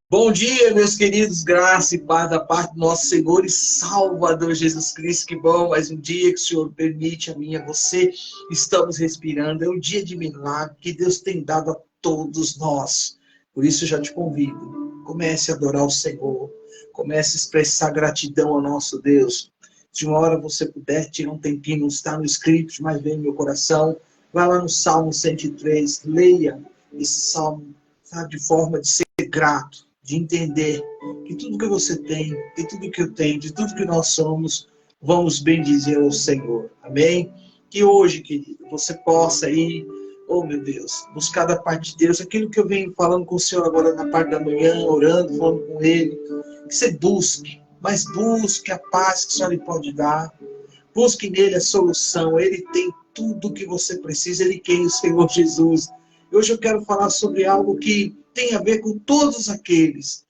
Bom dia, meus queridos, graça e paz da parte do nosso Senhor e Salvador Jesus Cristo. Que bom, mais um dia que o Senhor permite a mim e a você. Estamos respirando, é um dia de milagre que Deus tem dado a todos nós. Por isso eu já te convido, comece a adorar o Senhor, comece a expressar gratidão ao nosso Deus. Se uma hora você puder, tira um tempinho, não está no script, mas vem no meu coração. Vai lá no Salmo 103, leia esse salmo, sabe, de forma de ser grato, de entender que tudo que você tem, de tudo que eu tenho, de tudo que nós somos, vamos bendizer ao Senhor. Amém? Que hoje, querido, você possa ir, oh meu Deus, buscar da parte de Deus aquilo que eu venho falando com o Senhor agora na parte da manhã, orando, falando com Ele. Que você busque, mas busque a paz que só Ele pode dar. Busque nele a solução. Ele tem tudo o que você precisa. Ele quer o Senhor Jesus. Hoje eu quero falar sobre algo que tem a ver com todos aqueles,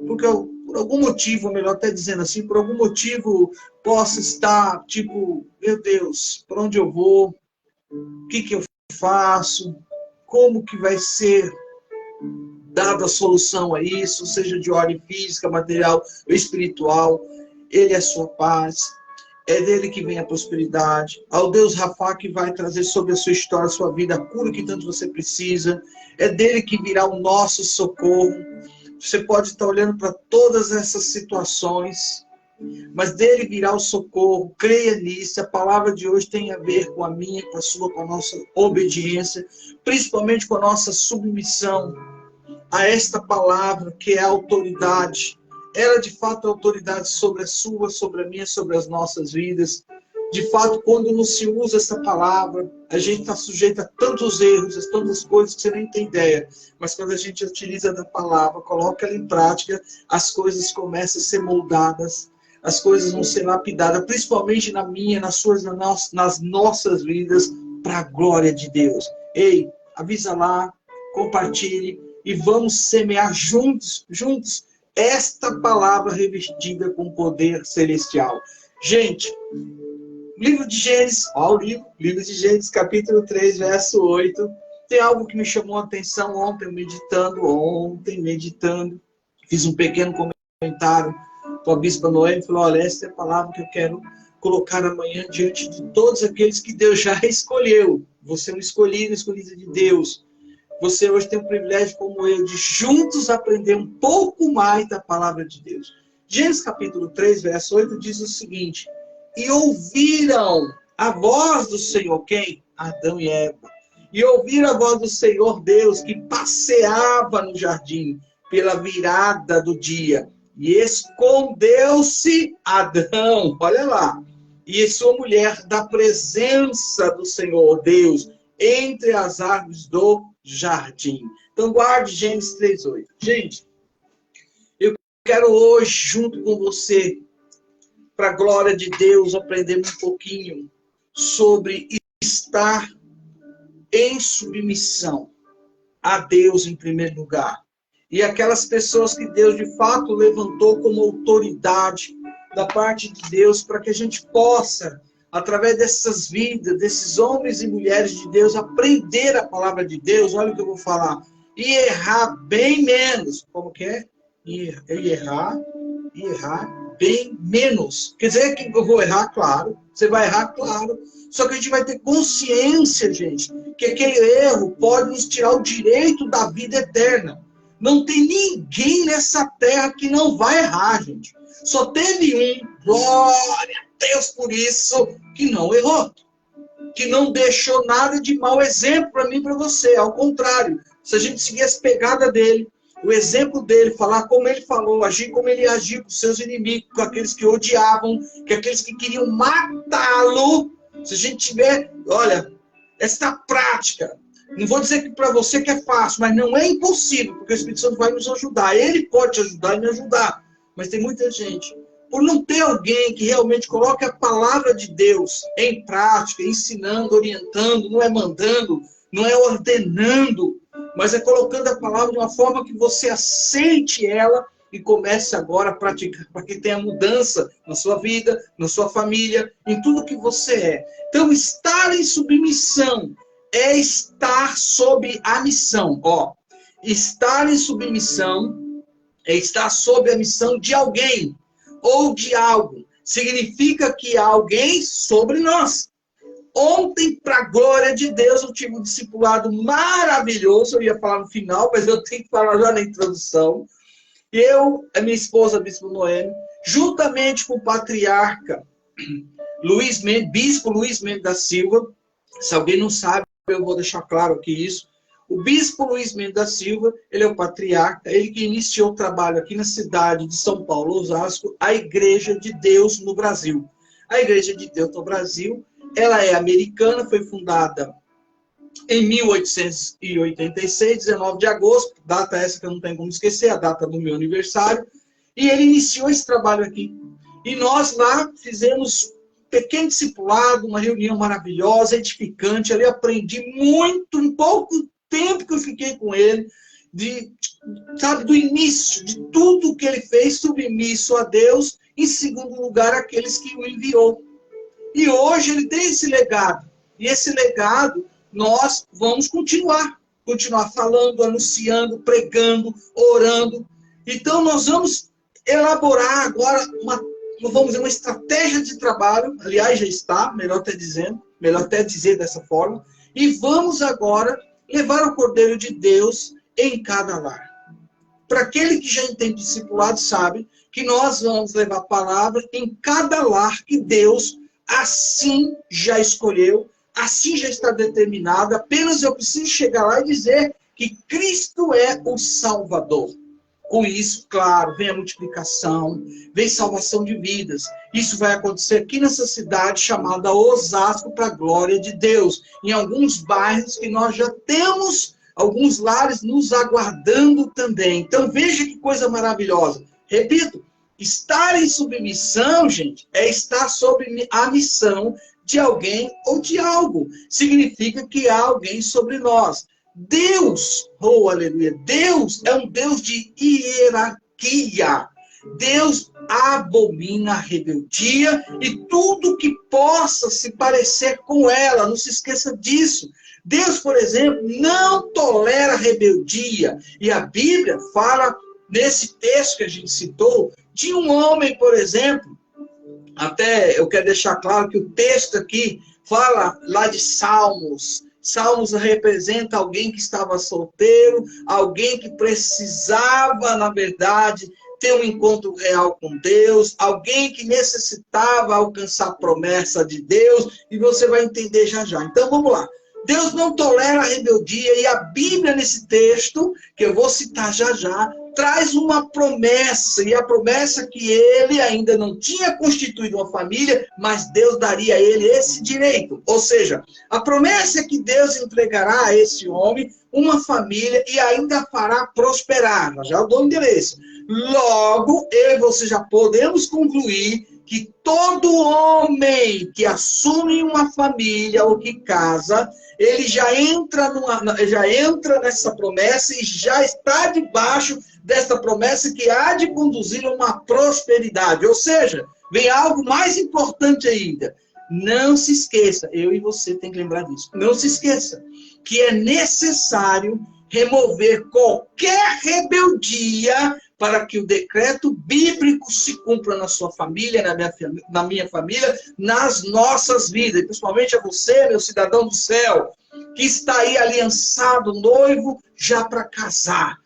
porque por algum motivo, melhor até dizendo assim, por algum motivo possa estar, tipo, meu Deus, para onde eu vou? O que eu faço? Como que vai ser dada a solução a isso, seja de ordem física, material ou espiritual? Ele é a sua paz. É dele que vem a prosperidade. Ao Deus Rafá que vai trazer sobre a sua história, a sua vida, a cura que tanto você precisa. É dele que virá o nosso socorro. Você pode estar olhando para todas essas situações, mas dele virá o socorro. Creia nisso. A palavra de hoje tem a ver com a minha, com a sua, com a nossa obediência, principalmente com a nossa submissão a esta palavra que é a autoridade. Ela, de fato, é autoridade sobre a sua, sobre a minha, sobre as nossas vidas. De fato, quando não se usa essa palavra, a gente está sujeito a tantos erros, a tantas coisas que você nem tem ideia. Mas quando a gente utiliza da palavra, coloca ela em prática, as coisas começam a ser moldadas, as coisas vão ser lapidadas, principalmente na minha, nas suas, nas nossas vidas, para a glória de Deus. Ei, avisa lá, compartilhe e vamos semear juntos, esta palavra revestida com poder celestial. Gente, livro de Gênesis, ó, livro de Gênesis, capítulo 3, verso 8, tem algo que me chamou a atenção ontem, meditando, fiz um pequeno comentário com a Bispa Noemi, falou, olha, essa é a palavra que eu quero colocar amanhã diante de todos aqueles que Deus já escolheu. Você é um escolhido, escolhida de Deus. Você hoje tem um privilégio como eu de juntos aprender um pouco mais da palavra de Deus. Gênesis capítulo 3, verso 8 diz o seguinte: e ouviram a voz do Senhor, quem? Adão e Eva. E ouviram a voz do Senhor Deus que passeava no jardim pela virada do dia. E escondeu-se Adão, olha lá, e sua mulher da presença do Senhor Deus entre as árvores do jardim. Então guarde Gênesis 3:8. Gente, eu quero hoje, junto com você, para a glória de Deus, aprender um pouquinho sobre estar em submissão a Deus em primeiro lugar. E aquelas pessoas que Deus de fato levantou como autoridade da parte de Deus para que a gente possa, através dessas vidas, desses homens e mulheres de Deus, aprender a palavra de Deus. Olha o que eu vou falar. E errar bem menos. Como que é? E errar bem menos. Quer dizer que eu vou errar, claro. Você vai errar, claro. Só que a gente vai ter consciência, gente, que aquele erro pode nos tirar o direito da vida eterna. Não tem ninguém nessa terra que não vai errar, gente. Só teve um, glória a Deus por isso, que não errou. Que não deixou nada de mau exemplo para mim e para você. Ao contrário, se a gente seguir as pegadas dele, o exemplo dele, falar como ele falou, agir como ele agiu com seus inimigos, com aqueles que odiavam, com aqueles que queriam matá-lo, se a gente tiver, olha, essa prática, não vou dizer que para você que é fácil, mas não é impossível, porque o Espírito Santo vai nos ajudar. Ele pode te ajudar e me ajudar. Mas tem muita gente, por não ter alguém que realmente coloque a palavra de Deus em prática, ensinando, orientando, não é mandando, não é ordenando, mas é colocando a palavra de uma forma que você aceite ela e comece agora a praticar, para que tenha mudança na sua vida, na sua família, em tudo que você é. Então, estar em submissão é estar sob a missão. Ó, estar em submissão é estar sob a missão de alguém ou de algo. Significa que há alguém sobre nós. Ontem, para a glória de Deus, eu tive um discipulado maravilhoso. Eu ia falar no final, mas eu tenho que falar já na introdução. Eu, a minha esposa, a Bispo Noemi, juntamente com o patriarca Luiz Mendes, Bispo Luiz Mendes da Silva. Se alguém não sabe, eu vou deixar claro aqui isso. O Bispo Luiz Mendes da Silva, ele é o patriarca, ele que iniciou o trabalho aqui na cidade de São Paulo, Osasco, a Igreja de Deus no Brasil. A Igreja de Deus no Brasil, ela é americana, foi fundada em 1886, 19 de agosto, data essa que eu não tenho como esquecer, a data do meu aniversário, e ele iniciou esse trabalho aqui. E nós lá fizemos pequeno discipulado, uma reunião maravilhosa, edificante, ali aprendi muito, em pouco tempo que eu fiquei com ele, sabe, do início, de tudo que ele fez, submisso a Deus, em segundo lugar, aqueles que o enviou. E hoje ele tem esse legado. E esse legado, nós vamos continuar falando, anunciando, pregando, orando. Então, nós vamos elaborar agora uma estratégia de trabalho, aliás, já está, melhor até dizer dessa forma, e vamos agora levar o Cordeiro de Deus em cada lar. Para aquele que já entende discipulado, sabe que nós vamos levar a palavra em cada lar que Deus assim já escolheu, assim já está determinado, apenas eu preciso chegar lá e dizer que Cristo é o Salvador. Com isso, claro, vem a multiplicação, vem salvação de vidas. Isso vai acontecer aqui nessa cidade chamada Osasco, para a glória de Deus. Em alguns bairros que nós já temos, alguns lares nos aguardando também. Então veja que coisa maravilhosa. Repito, estar em submissão, gente, é estar sob a missão de alguém ou de algo. Significa que há alguém sobre nós. Deus, oh aleluia, Deus é um Deus de hierarquia. Deus abomina a rebeldia e tudo que possa se parecer com ela. Não se esqueça disso. Deus, por exemplo, não tolera a rebeldia. E a Bíblia fala, nesse texto que a gente citou, de um homem, por exemplo, até eu quero deixar claro que o texto aqui fala lá de Salmos. Salmos representa alguém que estava solteiro, alguém que precisava, na verdade, ter um encontro real com Deus, alguém que necessitava alcançar a promessa de Deus, e você vai entender já já. Então, vamos lá. Deus não tolera a rebeldia, e a Bíblia, nesse texto, que eu vou citar já já, traz uma promessa, e a promessa que ele ainda não tinha constituído uma família, mas Deus daria a ele esse direito. Ou seja, a promessa é que Deus entregará a esse homem uma família e ainda fará prosperar. Nós já dou o endereço. Logo, eu e você já podemos concluir que todo homem que assume uma família ou que casa, ele já entra nessa promessa e já está debaixo dessa promessa que há de conduzir a uma prosperidade. Ou seja, vem algo mais importante ainda. Não se esqueça, eu e você tem que lembrar disso. Não se esqueça que é necessário remover qualquer rebeldia para que o decreto bíblico se cumpra na sua família, na minha família, nas nossas vidas. E principalmente a você, meu cidadão do céu, que está aí aliançado, noivo, já para casar.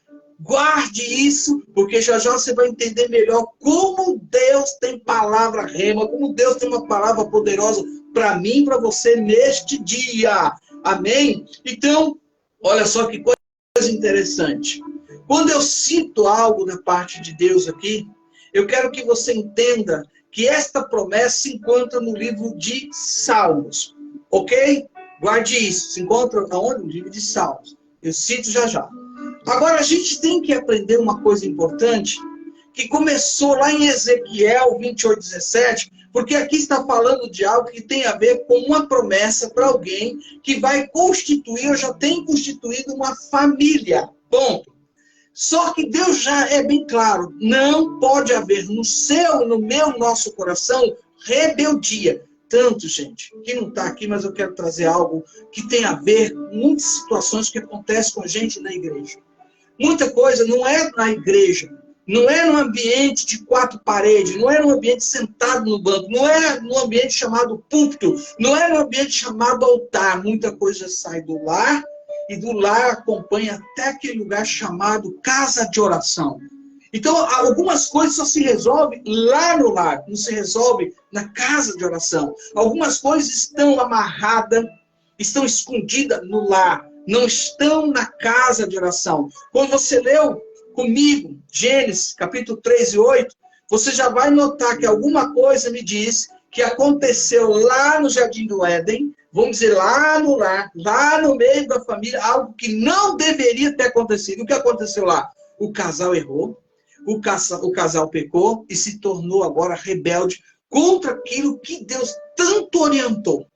Guarde isso, porque já já você vai entender melhor como Deus tem palavra rema, como Deus tem uma palavra poderosa para mim e para você neste dia. Amém? Então, olha só que coisa interessante. Quando eu cito algo da parte de Deus aqui, eu quero que você entenda que esta promessa se encontra no livro de Salmos. Ok? Guarde isso. Se encontra aonde? No livro de Salmos. Eu cito já já. Agora, a gente tem que aprender uma coisa importante, que começou lá em Ezequiel 28:17, porque aqui está falando de algo que tem a ver com uma promessa para alguém que vai constituir, ou já tem constituído uma família. Ponto. Só que Deus já é bem claro, não pode haver no seu, no meu, nosso coração, rebeldia. Tanto, gente, que não está aqui, mas eu quero trazer algo que tem a ver com muitas situações que acontecem com a gente na igreja. Muita coisa não é na igreja, não é no ambiente de 4 paredes, não é no ambiente sentado no banco, não é no ambiente chamado púlpito, não é no ambiente chamado altar. Muita coisa sai do lar e do lar acompanha até aquele lugar chamado casa de oração. Então, algumas coisas só se resolvem lá no lar, não se resolve na casa de oração. Algumas coisas estão amarradas, estão escondidas no lar, não estão na casa de oração. Quando você leu comigo Gênesis, capítulo 3 e 8, você já vai notar que alguma coisa me diz que aconteceu lá no Jardim do Éden, vamos dizer, lá no lar, lá no meio da família, algo que não deveria ter acontecido. O que aconteceu lá? O casal errou, o casal pecou e se tornou agora rebelde contra aquilo que Deus tanto orientou.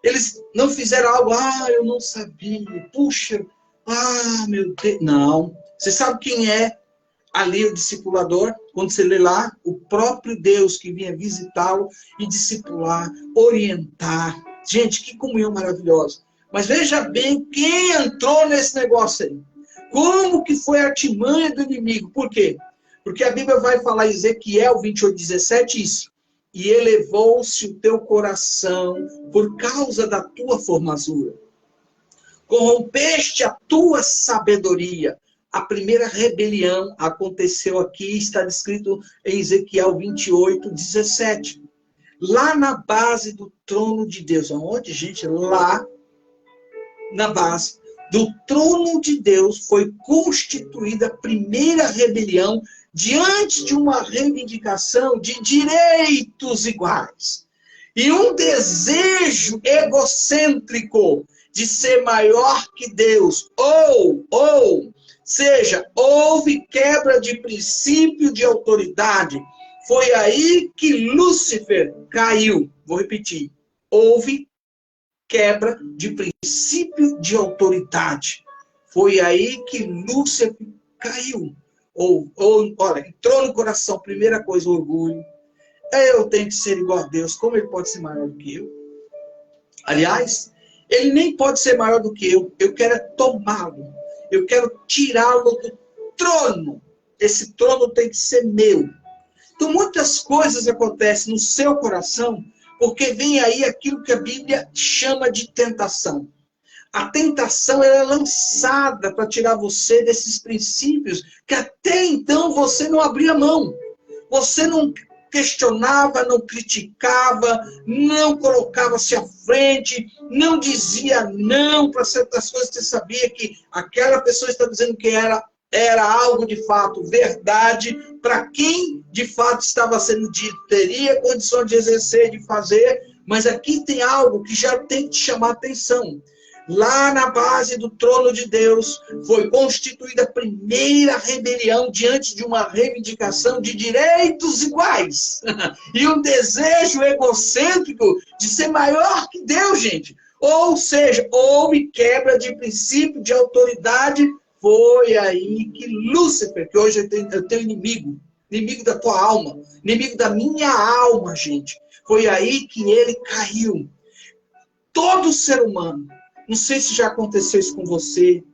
Eles não fizeram algo, eu não sabia, puxa, meu Deus. Não. Você sabe quem é ali o discipulador? Quando você lê lá, o próprio Deus que vinha visitá-lo e discipular, orientar. Gente, que comunhão maravilhosa. Mas veja bem quem entrou nesse negócio aí. Como que foi a artimanha do inimigo? Por quê? Porque a Bíblia vai falar em Ezequiel 28:17 isso. E elevou-se o teu coração por causa da tua formosura. Corrompeste a tua sabedoria. A primeira rebelião aconteceu aqui, está descrito em Ezequiel 28:17. Lá na base do trono de Deus. Onde, gente? Lá na base do trono de Deus foi constituída a primeira rebelião diante de uma reivindicação de direitos iguais. E um desejo egocêntrico de ser maior que Deus. Ou seja, houve quebra de princípio de autoridade. Foi aí que Lúcifer caiu. Vou repetir. Houve quebra de princípio de autoridade. Foi aí que Lúcifer caiu. Olha, entrou no coração, primeira coisa, orgulho. Eu tenho que ser igual a Deus. Como ele pode ser maior do que eu? Aliás, ele nem pode ser maior do que eu. Eu quero tomá-lo. Eu quero tirá-lo do trono. Esse trono tem que ser meu. Então, muitas coisas acontecem no seu coração, porque vem aí aquilo que a Bíblia chama de tentação. A tentação ela é lançada para tirar você desses princípios que até então você não abria mão. Você não questionava, não criticava, não colocava-se à frente, não dizia não para certas coisas que você sabia que aquela pessoa está dizendo que era algo de fato verdade, para quem de fato estava sendo dito, teria condições de exercer, de fazer, mas aqui tem algo que já tem que chamar atenção. Lá na base do trono de Deus, foi constituída a primeira rebelião diante de uma reivindicação de direitos iguais. E um desejo egocêntrico de ser maior que Deus, gente. Ou seja, houve quebra de princípio de autoridade. Foi aí que Lúcifer, que hoje eu tenho inimigo da tua alma, inimigo da minha alma, gente. Foi aí que ele caiu. Todo ser humano, não sei se já aconteceu isso com você,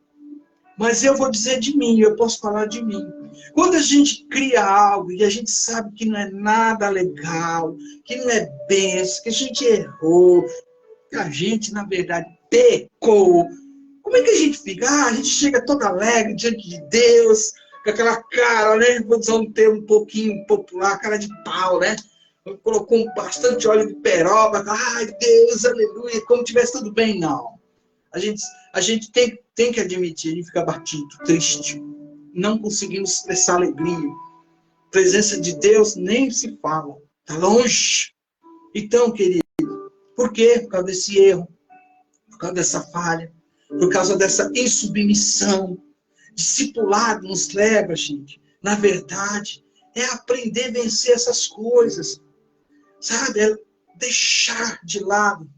mas eu vou dizer de mim, eu posso falar de mim. Quando a gente cria algo e a gente sabe que não é nada legal, que não é benção, que a gente errou, que a gente, na verdade, pecou, como é que a gente fica? A gente chega todo alegre diante de Deus, com aquela cara, né? Vou usar um termo um pouquinho popular, cara de pau, né? Colocou bastante óleo de peroba, ai Deus, aleluia, como tivesse tudo bem. Não. A gente tem que admitir, a gente fica abatido, triste. Não conseguimos expressar alegria. A presença de Deus nem se fala. Está longe. Então, querido, por quê? Por causa desse erro, por causa dessa falha, por causa dessa insubmissão. Discipulado nos leva, gente, na verdade, é aprender a vencer essas coisas. Sabe? É deixar de lado.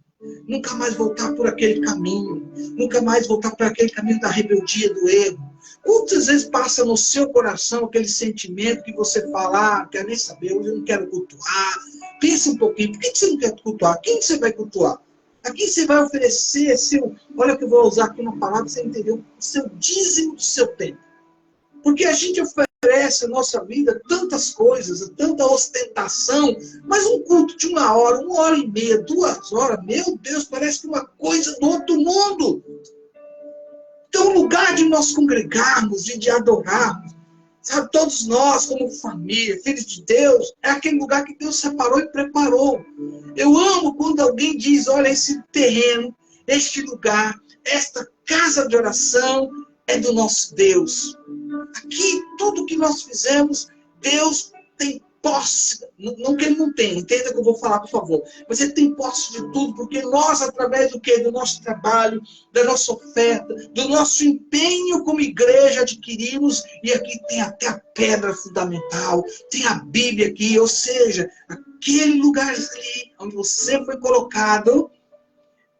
Nunca mais voltar por aquele caminho. Nunca mais voltar por aquele caminho da rebeldia, do erro. Quantas vezes passa no seu coração aquele sentimento que você fala, não quero nem saber, hoje eu não quero cultuar. Pensa um pouquinho, por que você não quer cultuar? Quem você vai cultuar? A quem você vai oferecer olha que eu vou usar aqui uma palavra, você entendeu? O seu dízimo do seu tempo. Porque a gente oferece a nossa vida tantas coisas, tanta ostentação, mas um culto de 1 hora e meia, 2 horas, meu Deus, parece uma coisa do outro mundo. Então, o lugar de nós congregarmos, de adorarmos, sabe, todos nós, como família, filhos de Deus, é aquele lugar que Deus separou e preparou. Eu amo quando alguém diz, olha, esse terreno, este lugar, esta casa de oração é do nosso Deus. Aqui, tudo que nós fizemos, Deus tem posse. Não que ele não tenha, entenda o que eu vou falar, por favor. Mas ele tem posse de tudo, porque nós, através do quê? Do nosso trabalho, da nossa oferta, do nosso empenho como igreja, adquirimos, e aqui tem até a pedra fundamental, tem a Bíblia aqui, ou seja, aquele lugar ali, onde você foi colocado,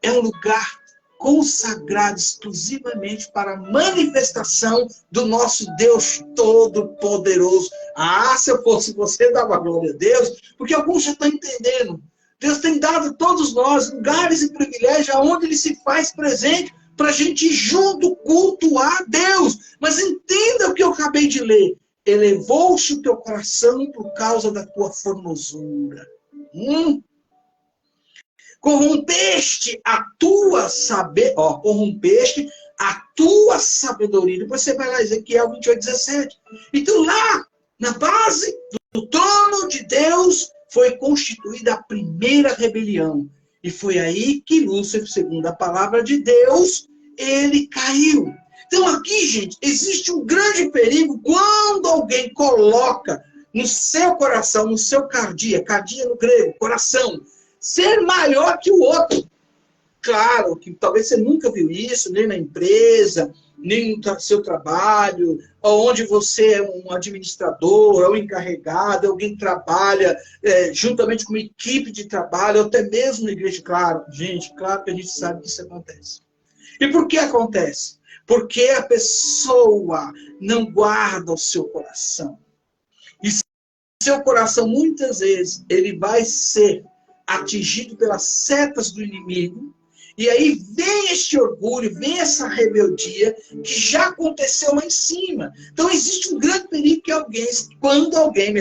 é um lugar consagrado exclusivamente para a manifestação do nosso Deus Todo-Poderoso. Ah, se eu fosse você, dava glória a Deus, porque alguns já estão entendendo. Deus tem dado a todos nós lugares e privilégios onde Ele se faz presente para a gente ir junto cultuar a Deus. Mas entenda o que eu acabei de ler. Elevou-se o teu coração por causa da tua formosura. Corrompeste a tua sabedoria. Depois você vai lá, Ezequiel 28:17. Então lá, na base do trono de Deus, foi constituída a primeira rebelião. E foi aí que Lúcifer, segundo a palavra de Deus, ele caiu. Então aqui, gente, existe um grande perigo quando alguém coloca no seu coração, no seu cardia no grego, coração, ser maior que o outro. Claro que talvez você nunca viu isso, nem na empresa, nem no seu trabalho, onde você é um administrador, é um encarregado, alguém trabalha juntamente com uma equipe de trabalho, ou até mesmo na igreja. Claro, gente, claro que a gente sabe que isso acontece. E por que acontece? Porque a pessoa não guarda o seu coração. E seu coração, muitas vezes, ele vai ser atingido pelas setas do inimigo, e aí vem este orgulho, vem essa rebeldia, que já aconteceu lá em cima. Então existe um grande perigo que quando alguém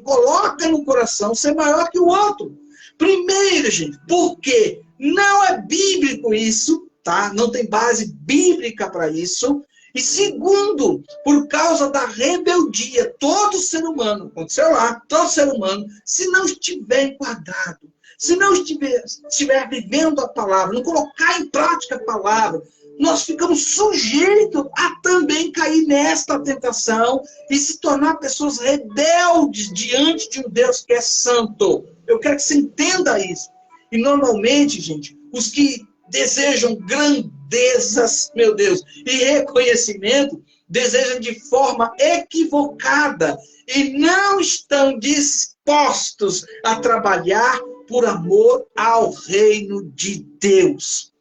coloca no coração ser maior que o outro. Primeiro, gente, porque não é bíblico isso, tá? Não tem base bíblica para isso. E segundo, por causa da rebeldia, todo ser humano, aconteceu lá, todo ser humano, se não estiver enquadrado, se não estiver vivendo a palavra, não colocar em prática a palavra, nós ficamos sujeitos a também cair nesta tentação e se tornar pessoas rebeldes diante de um Deus que é santo. Eu quero que você entenda isso. E normalmente, gente, os que desejam grandezas, meu Deus, e reconhecimento, desejam de forma equivocada e não estão dispostos a trabalhar por amor ao reino de Deus.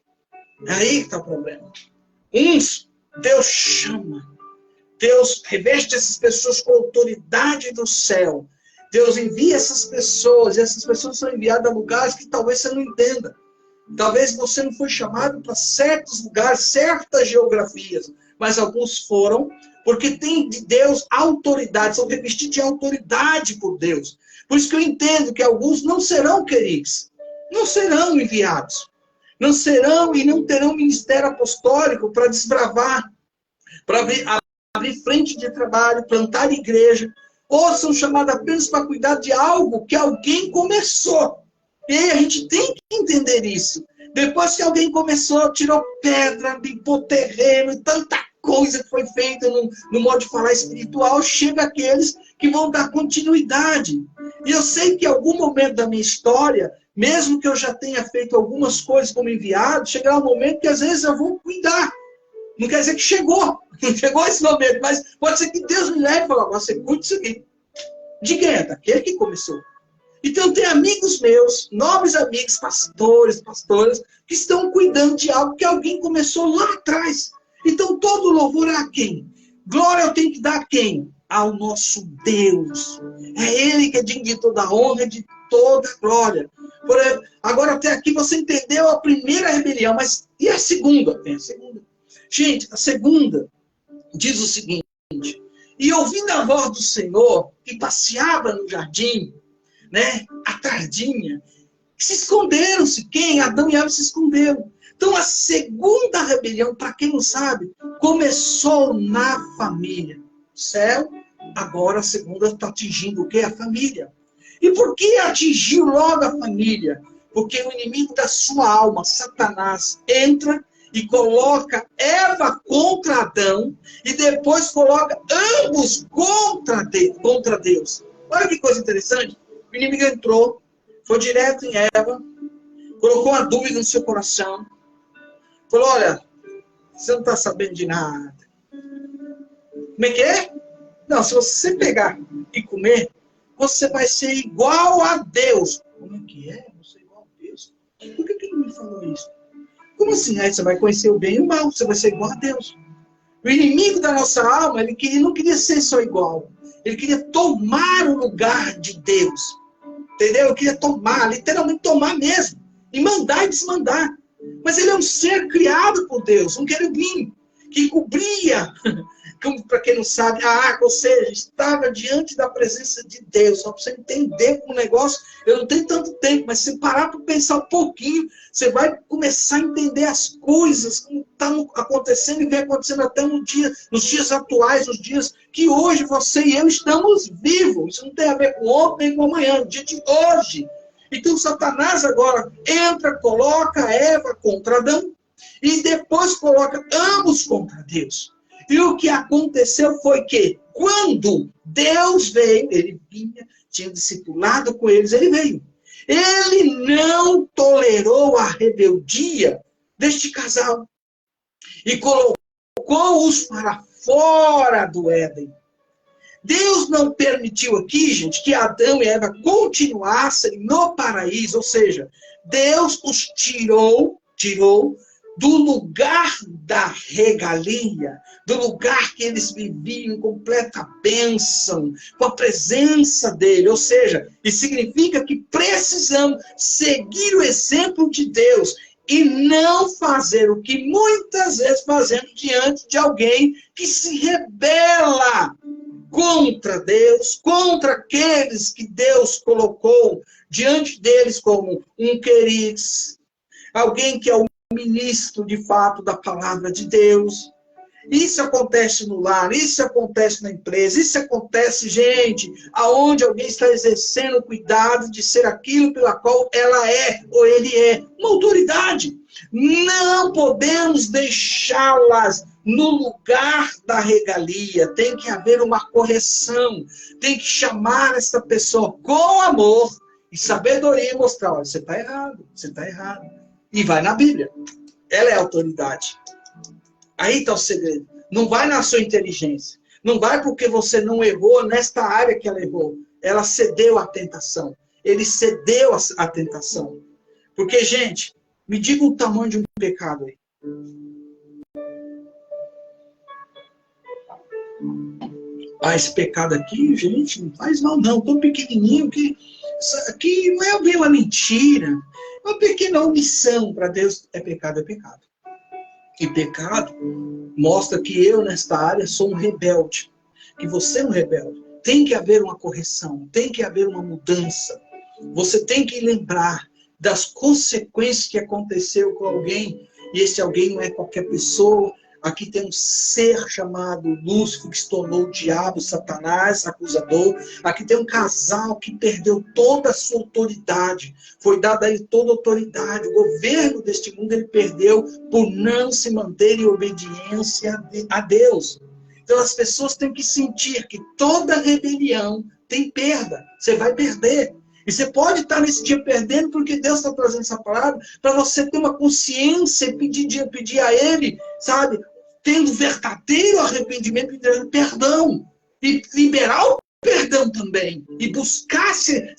É aí que está o problema. Uns, Deus chama. Deus reveste essas pessoas com autoridade do céu. Deus envia essas pessoas, e essas pessoas são enviadas a lugares que talvez você não entenda. Talvez você não foi chamado para certos lugares, certas geografias, mas alguns foram, porque tem de Deus autoridade, são revestidos de autoridade por Deus. Por isso que eu entendo que alguns não serão queridos, não serão enviados, não serão e não terão ministério apostólico para desbravar, para abrir frente de trabalho, plantar igreja, ou são chamados apenas para cuidar de algo que alguém começou. E aí a gente tem que entender isso. Depois que alguém começou, tirou pedra, limpou terreno, e tanta coisa que foi feita no modo de falar espiritual, chega aqueles que vão dar continuidade. E eu sei que em algum momento da minha história, mesmo que eu já tenha feito algumas coisas como enviado, chegará um momento que às vezes eu vou cuidar. Não quer dizer que chegou esse momento, mas pode ser que Deus me leve e fale, você cuide disso aqui. De quem é? Daquele que começou. Então, tem amigos meus, nobres amigos, pastores, pastoras, que estão cuidando de algo que alguém começou lá atrás. Então, todo louvor é a quem? Glória eu tenho que dar a quem? Ao nosso Deus. É Ele que é digno de toda a honra e de toda a glória. Agora, até aqui, você entendeu a primeira rebelião, mas e a segunda? Tem a segunda. Gente, a segunda diz o seguinte, E ouvindo a voz do Senhor, que passeava no jardim, né, à tardinha, se esconderam-se. Quem? Adão e Eva se esconderam. Então, a segunda rebelião, para quem não sabe, começou na família. Céu, agora a segunda está atingindo o quê? A família. E por que atingiu logo a família? Porque o inimigo da sua alma, Satanás, entra e coloca Eva contra Adão e depois coloca ambos contra Deus. Olha que coisa interessante. O inimigo entrou, foi direto em Eva, colocou uma dúvida no seu coração, falou, olha, você não está sabendo de nada. Como é que é? Não, se você pegar e comer, você vai ser igual a Deus. Como é que é? Você é igual a Deus? Por que ele me falou isso? Como assim? Aí você vai conhecer o bem e o mal, você vai ser igual a Deus. O inimigo da nossa alma, ele não queria ser só igual. Ele queria tomar o lugar de Deus. Entendeu? Ele queria tomar, literalmente tomar mesmo. E mandar e desmandar. Mas ele é um ser criado por Deus, um querubim, que cobria, para quem não sabe, a arca, ou seja, estava diante da presença de Deus. Só para você entender o negócio, eu não tenho tanto tempo, mas se parar para pensar um pouquinho, você vai começar a entender as coisas, como estão acontecendo e vem acontecendo até nos dias atuais, nos dias que hoje você e eu estamos vivos. Isso não tem a ver com ontem nem com amanhã, no dia de hoje. Então Satanás agora entra, coloca Eva contra Adão e depois coloca ambos contra Deus. E o que aconteceu foi que quando Deus veio, ele vinha, tinha discipulado com eles, ele veio. Ele não tolerou a rebeldia deste casal e colocou-os para fora do Éden. Deus não permitiu aqui, gente, que Adão e Eva continuassem no paraíso, ou seja, Deus os tirou do lugar da regalia, do lugar que eles viviam em completa bênção, com a presença dele, ou seja, isso significa que precisamos seguir o exemplo de Deus e não fazer o que muitas vezes fazemos diante de alguém que se rebela contra Deus, contra aqueles que Deus colocou diante deles como um queriz, alguém que é o ministro de fato da palavra de Deus. Isso acontece no lar, isso acontece na empresa, isso acontece, gente, aonde alguém está exercendo o cuidado de ser aquilo pela qual ela é ou ele é, uma autoridade. Não podemos deixá-las no lugar da regalia, tem que haver uma correção, tem que chamar essa pessoa com amor e sabedoria e mostrar, olha, você está errado, você está errado. E vai na Bíblia, ela é a autoridade. Aí está o segredo. Não vai na sua inteligência. Não vai porque você não errou nesta área que ela errou. Ela cedeu à tentação. Ele cedeu à tentação. Porque, gente, me diga o tamanho de um pecado aí. Ah, esse pecado aqui, gente, não faz mal não. Tão pequenininho que isso aqui não é bem uma mentira. É uma pequena omissão para Deus. É pecado, é pecado. E pecado mostra que eu, nesta área, sou um rebelde. Que você é um rebelde. Tem que haver uma correção. Tem que haver uma mudança. Você tem que lembrar das consequências que aconteceu com alguém. E esse alguém não é qualquer pessoa. Aqui tem um ser chamado Lúcifer, que se tornou o diabo, Satanás, acusador. Aqui tem um casal que perdeu toda a sua autoridade. Foi dada a ele toda a autoridade. O governo deste mundo ele perdeu por não se manter em obediência a Deus. Então as pessoas têm que sentir que toda rebelião tem perda. Você vai perder. E você pode estar nesse dia perdendo porque Deus está trazendo essa palavra para você ter uma consciência e pedir a Ele, sabe? Tendo verdadeiro arrependimento e perdão. E liberar o perdão também. E buscar se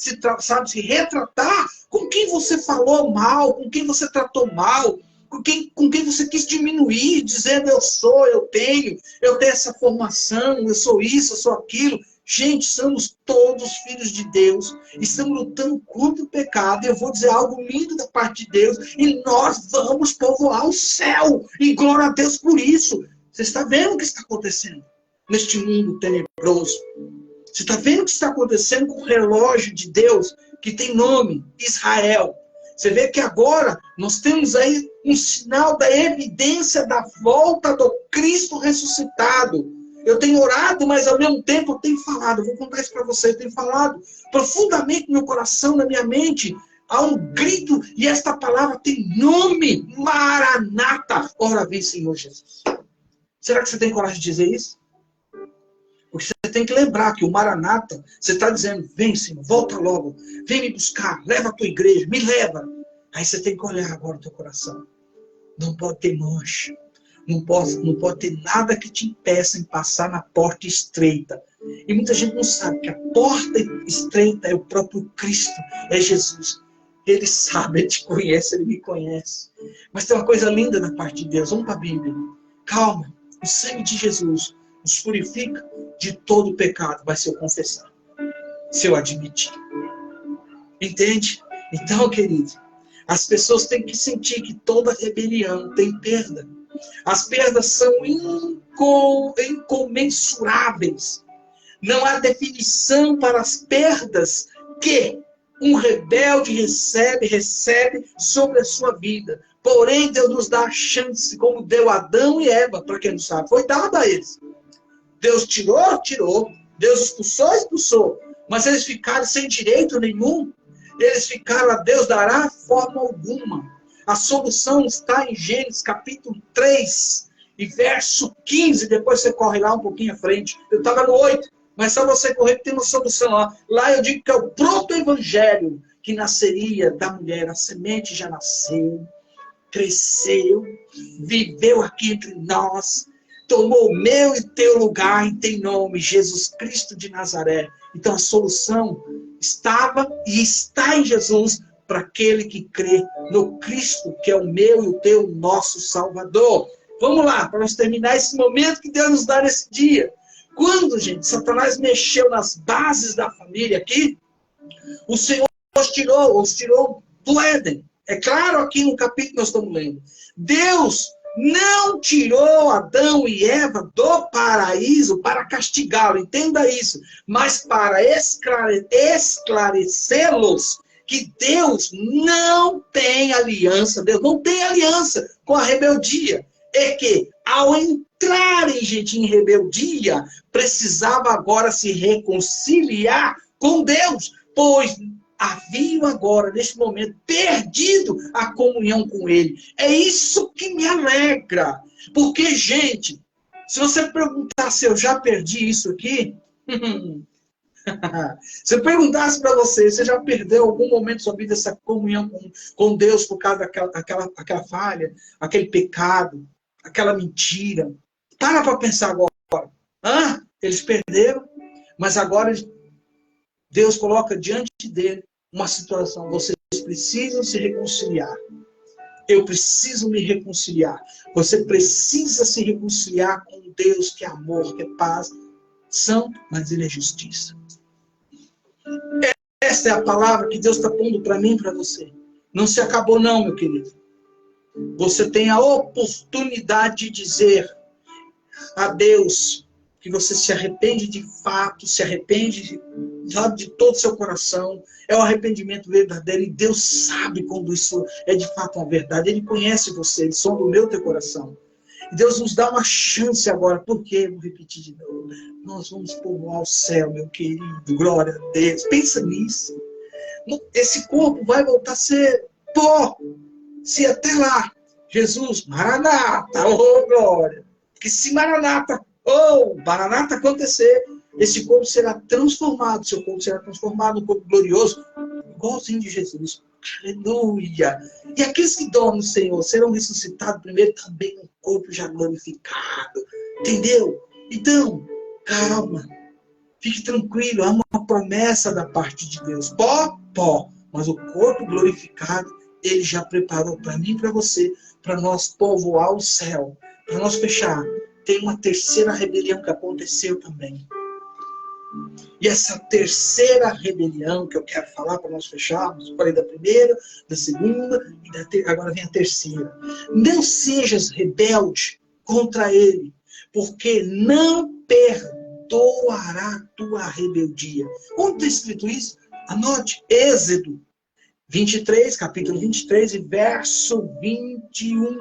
retratar com quem você falou mal, com quem você tratou mal, com quem você quis diminuir, dizendo eu sou, eu tenho essa formação, eu sou isso, eu sou aquilo. Gente, somos todos filhos de Deus, estamos lutando contra o pecado, e eu vou dizer algo lindo da parte de Deus, e nós vamos povoar o céu, e glória a Deus por isso. Você está vendo o que está acontecendo? neste mundo tenebroso. Você está vendo o que está acontecendo com o relógio de Deus, que tem nome, Israel. Você vê que agora nós temos aí um sinal da evidência da volta do Cristo ressuscitado. Eu tenho orado, mas ao mesmo tempo eu tenho falado. Eu vou contar isso para você. Eu tenho falado profundamente no meu coração, na minha mente. Há um grito e esta palavra tem nome. Maranata. Ora vem, Senhor Jesus. Será que você tem coragem de dizer isso? Porque você tem que lembrar que o Maranata, você está dizendo, vem, Senhor, volta logo. Vem me buscar, leva a tua igreja, me leva. Aí você tem que olhar agora o teu coração. Não pode ter mancha. Não pode ter nada que te impeça em passar na porta estreita. E muita gente não sabe que a porta estreita é o próprio Cristo, é Jesus. Ele sabe, ele te conhece, ele me conhece. Mas tem uma coisa linda da parte de Deus. Vamos para a Bíblia. Calma, o sangue de Jesus nos purifica de todo pecado, mas se eu confessar, se eu admitir. Entende? Então, querido, as pessoas têm que sentir que toda rebelião tem perda. As perdas são incomensuráveis. Não há definição para as perdas que um rebelde recebe sobre a sua vida. Porém, Deus nos dá a chance, como deu a Adão e Eva, para quem não sabe, foi dado a eles. Deus tirou. Deus expulsou. Mas eles ficaram sem direito nenhum. Eles ficaram, a Deus dará forma alguma. A solução está em Gênesis capítulo 3 e verso 15. Depois você corre lá um pouquinho à frente. Eu estava no 8, mas só você correr que tem uma solução lá. Lá eu digo que é o proto-evangelho que nasceria da mulher. A semente já nasceu, cresceu, viveu aqui entre nós, tomou o meu e teu lugar e tem nome, Jesus Cristo de Nazaré. Então a solução estava e está em Jesus para aquele que crê no Cristo, que é o meu e o teu, nosso Salvador. Vamos lá, para nós terminar esse momento que Deus nos dá nesse dia. Quando, gente, Satanás mexeu nas bases da família aqui, o Senhor os tirou do Éden. É claro, aqui no capítulo que nós estamos lendo. Deus não tirou Adão e Eva do paraíso para castigá-lo, entenda isso, mas para esclarecê-los que Deus não tem aliança com a rebeldia. É que, ao entrarem, gente, em rebeldia, precisava agora se reconciliar com Deus, pois haviam agora, neste momento, perdido a comunhão com Ele. É isso que me alegra. Porque, gente, se você perguntar se eu já perdi isso aqui, se eu perguntasse para você, você já perdeu algum momento da sua vida essa comunhão com Deus por causa daquela falha, aquele pecado, aquela mentira? Para pensar agora. Eles perderam, mas agora Deus coloca diante dele uma situação. Vocês precisam se reconciliar. Eu preciso me reconciliar. Você precisa se reconciliar com Deus, que é amor, que é paz, santo, mas Ele é justiça. Essa é a palavra que Deus está pondo para mim e para você. Não se acabou não, meu querido. Você tem a oportunidade de dizer a Deus que você se arrepende de fato, se arrepende de todo o seu coração. É o arrependimento verdadeiro. E Deus sabe quando isso é de fato a verdade. Ele conhece você, Ele sonda o meu teu coração. E Deus nos dá uma chance agora. Por quê? Vou repetir de novo. Nós vamos povoar o céu, meu querido. Glória a Deus. Pensa nisso. Esse corpo vai voltar a ser pó. Se até lá, Jesus, Maranata, oh glória. Porque se Maranata acontecer, esse corpo será transformado. Seu corpo será transformado num corpo glorioso, igualzinho de Jesus. Aleluia! E aqueles que dormem no Senhor serão ressuscitados primeiro também no corpo já glorificado. Entendeu? Então, calma. Fique tranquilo. Há uma promessa da parte de Deus. Pó. Mas o corpo glorificado, Ele já preparou para mim e para você, para nós povoar o céu. Para nós fechar. Tem uma terceira rebelião que aconteceu também. E essa terceira rebelião que eu quero falar para nós fecharmos, eu falei da primeira, da segunda, e agora vem a terceira. Não sejas rebelde contra ele, porque não perdoará a tua rebeldia. Onde está escrito isso? Anote, Êxodo 23, capítulo 23 e verso 21.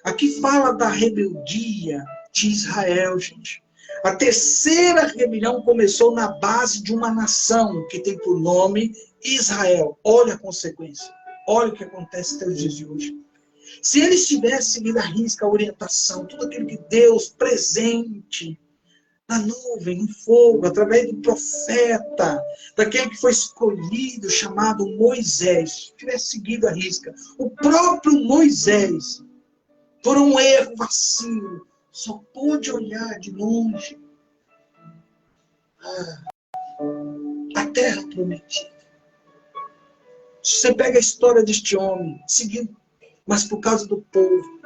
Aqui fala da rebeldia de Israel, gente. A terceira rebelião começou na base de uma nação que tem por nome Israel. Olha a consequência. Olha o que acontece até os dias de hoje. Se eles tivessem seguido à risca a orientação, tudo aquilo que Deus presente na nuvem, no fogo, através do profeta, daquele que foi escolhido, chamado Moisés, tivesse seguido à risca, o próprio Moisés, por um erro, vacilo, só pôde olhar de longe a terra prometida. Você pega a história deste homem, seguindo, mas por causa do povo,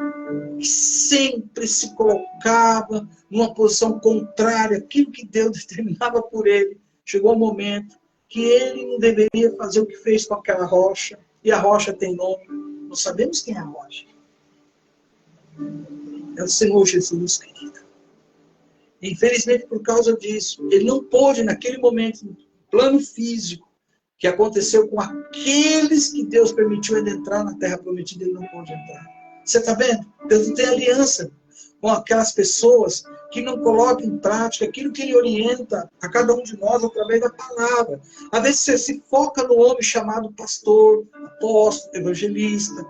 que sempre se colocava numa posição contrária àquilo que Deus determinava por ele, chegou um momento que ele não deveria fazer o que fez com aquela rocha, e a rocha tem nome, não sabemos quem é a rocha. É o Senhor Jesus, querido. Infelizmente, por causa disso, ele não pôde, naquele momento, no plano físico, que aconteceu com aqueles que Deus permitiu ele entrar na terra prometida, ele não pôde entrar. Você está vendo? Deus não tem aliança com aquelas pessoas que não colocam em prática aquilo que ele orienta a cada um de nós através da palavra. Às vezes você se foca no homem chamado pastor, apóstolo, evangelista,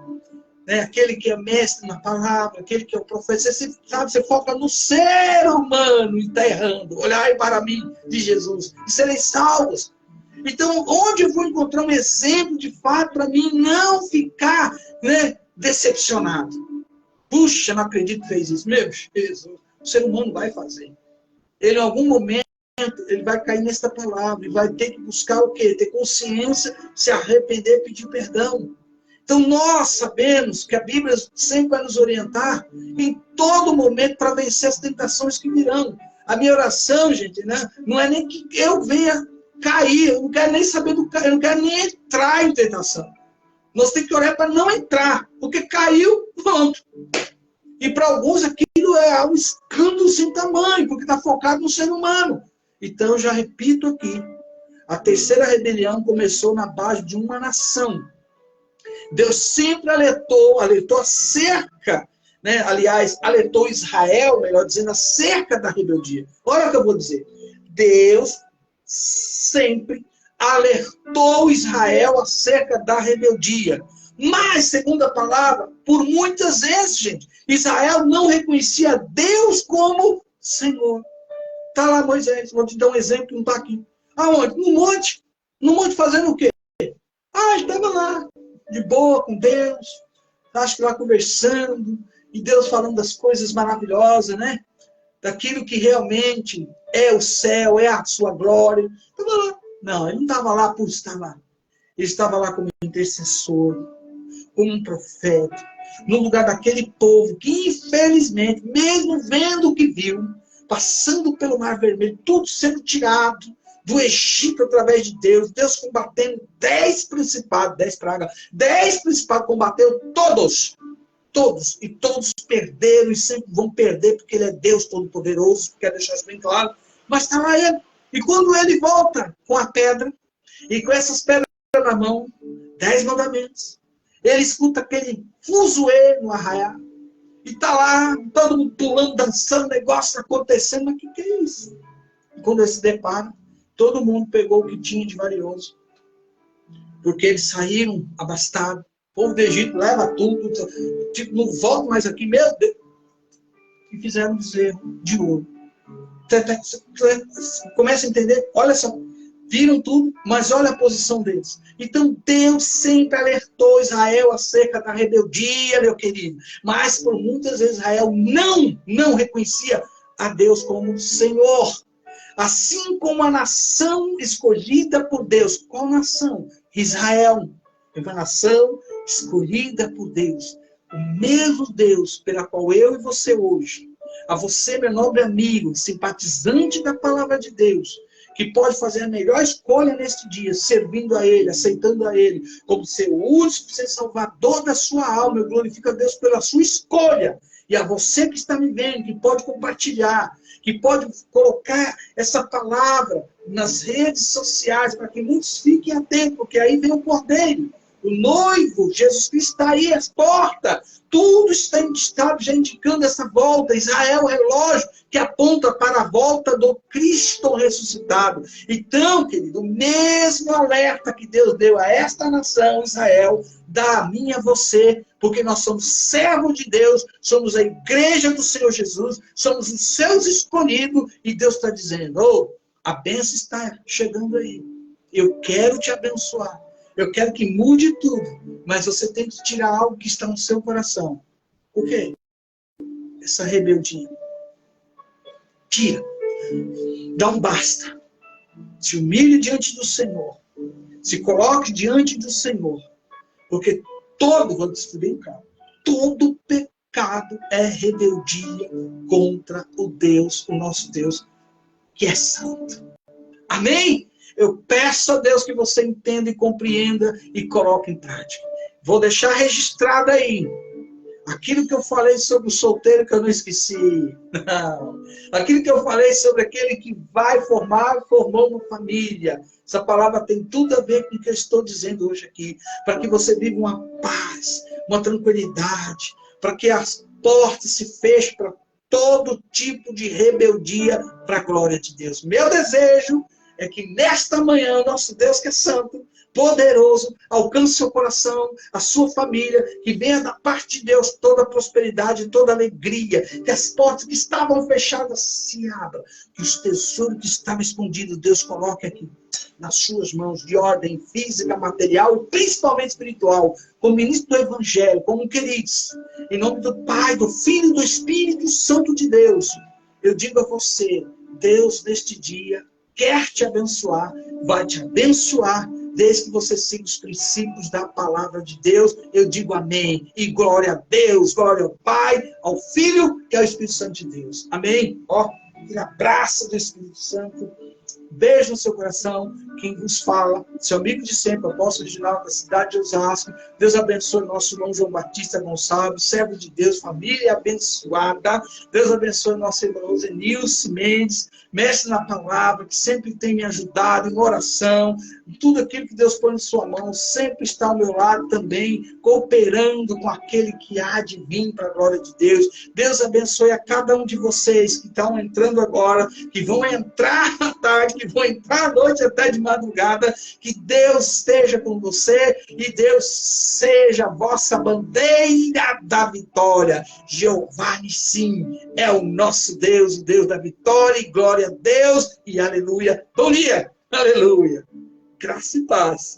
né? Aquele que é mestre na palavra, aquele que é o profeta. Você sabe, você foca no ser humano e está errando. Olhai para mim, de Jesus, e sereis salvos. Então, onde eu vou encontrar um exemplo de fato para mim não ficar, né, decepcionado? Puxa, não acredito que fez isso. Meu Jesus, o ser humano vai fazer. Ele, em algum momento, ele vai cair nesta palavra e vai ter que buscar o quê? Ter consciência, se arrepender, pedir perdão. Então, nós sabemos que a Bíblia sempre vai nos orientar em todo momento para vencer as tentações que virão. A minha oração, gente, né, não é nem que eu venha cair, eu não quero nem saber do cair, eu não quero nem entrar em tentação. Nós temos que orar para não entrar, porque caiu, pronto. E para alguns aquilo é um escândalo sem tamanho, porque está focado no ser humano. Então, eu já repito aqui, a terceira rebelião começou na base de uma nação. Deus sempre alertou acerca, né? Aliás, alertou Israel, melhor dizendo, acerca da rebeldia. Olha o que eu vou dizer. Deus sempre alertou Israel acerca da rebeldia. Mas, segundo a palavra, por muitas vezes, gente, Israel não reconhecia Deus como Senhor. Está lá Moisés, vou te dar um exemplo que não está aqui. Aonde? No monte. No monte fazendo o quê? Ah, ele estava lá, de boa com Deus, acho que lá conversando, e Deus falando das coisas maravilhosas, né? Daquilo que realmente é o céu, é a sua glória. Estava lá. Não, ele não estava lá por estar lá. Ele estava lá como intercessor, como um profeta, no lugar daquele povo que, infelizmente, mesmo vendo o que viu, passando pelo Mar Vermelho, tudo sendo tirado do Egito através de Deus, Deus combatendo 10 principados, 10 pragas, 10 principados combateu todos, e todos perderam e sempre vão perder, porque ele é Deus Todo-Poderoso, quer deixar isso bem claro, mas está lá ele, e quando ele volta com a pedra, e com essas pedras na mão, 10 mandamentos, ele escuta aquele fuzuê no arraial, e está lá, todo mundo pulando, dançando, negócio acontecendo, mas o que é isso? E quando ele se depara, todo mundo pegou o que tinha de valioso, porque eles saíram abastados. O povo do Egito leva tudo, tipo, não volta mais aqui, meu Deus. E fizeram um bezerro de ouro. Começa a entender? Olha só, viram tudo, mas olha a posição deles. Então Deus sempre alertou Israel acerca da rebeldia, meu querido. Mas por muitas vezes Israel não reconhecia a Deus como Senhor. Assim como a nação escolhida por Deus. Qual nação? Israel. É uma nação escolhida por Deus. O mesmo Deus pela qual eu e você hoje, a você, meu nobre amigo, simpatizante da palavra de Deus, que pode fazer a melhor escolha neste dia, servindo a Ele, aceitando a Ele, como seu único ser salvador da sua alma. Eu glorifico a Deus pela sua escolha. E a você que está me vendo, que pode compartilhar, que pode colocar essa palavra nas redes sociais, para que muitos fiquem atentos, porque aí vem o Cordeiro. O noivo, Jesus Cristo está aí, as portas. Tudo está já indicando essa volta. Israel, o relógio que aponta para a volta do Cristo ressuscitado. Então, querido, o mesmo alerta que Deus deu a esta nação, Israel, dá a mim e a você, porque nós somos servos de Deus, somos a igreja do Senhor Jesus, somos os seus escolhidos, e Deus está dizendo, a bênção está chegando aí. Eu quero te abençoar. Eu quero que mude tudo, mas você tem que tirar algo que está no seu coração. O quê? Essa rebeldia. Tira. Dá um basta. Se humilhe diante do Senhor. Se coloque diante do Senhor. Porque vou distribuir em casa, todo pecado é rebeldia contra o Deus, o nosso Deus, que é santo. Amém? Eu peço a Deus que você entenda e compreenda e coloque em prática. Vou deixar registrado aí aquilo que eu falei sobre o solteiro que eu não esqueci. Não. Aquilo que eu falei sobre aquele que formou uma família. Essa palavra tem tudo a ver com o que eu estou dizendo hoje aqui. Para que você viva uma paz, uma tranquilidade. Para que as portas se fechem para todo tipo de rebeldia para a glória de Deus. Meu desejo é que nesta manhã, o nosso Deus que é santo, poderoso, alcance seu coração, a sua família, que venha da parte de Deus toda a prosperidade, toda a alegria, que as portas que estavam fechadas se abram, que os tesouros que estavam escondidos, Deus coloque aqui nas suas mãos, de ordem física, material e principalmente espiritual, como ministro do Evangelho, como queridos, em nome do Pai, do Filho e do Espírito Santo de Deus, eu digo a você, Deus neste dia quer te abençoar, vai te abençoar, desde que você siga os princípios da palavra de Deus. Eu digo amém. E glória a Deus, glória ao Pai, ao Filho, que é o Espírito Santo de Deus. Amém? Aquele abraço do Espírito Santo. Beijo no seu coração. Quem vos fala, seu amigo de sempre, apóstolo original da cidade de Osasco. Deus abençoe nosso irmão João Batista Gonçalves, servo de Deus, família abençoada. Deus abençoe nosso irmão Zenilson Mendes, mestre na palavra, que sempre tem me ajudado em oração. Tudo aquilo que Deus põe em sua mão, sempre está ao meu lado também, cooperando com aquele que há de vir para a glória de Deus. Deus abençoe a cada um de vocês que estão entrando agora, que vão entrar à tarde, que vão entrar à noite até de madrugada. Que Deus esteja com você e Deus seja a vossa bandeira da vitória. Jeová Nissim é o nosso Deus, o Deus da vitória, e glória a Deus e aleluia. Bom dia, aleluia. Graça e paz.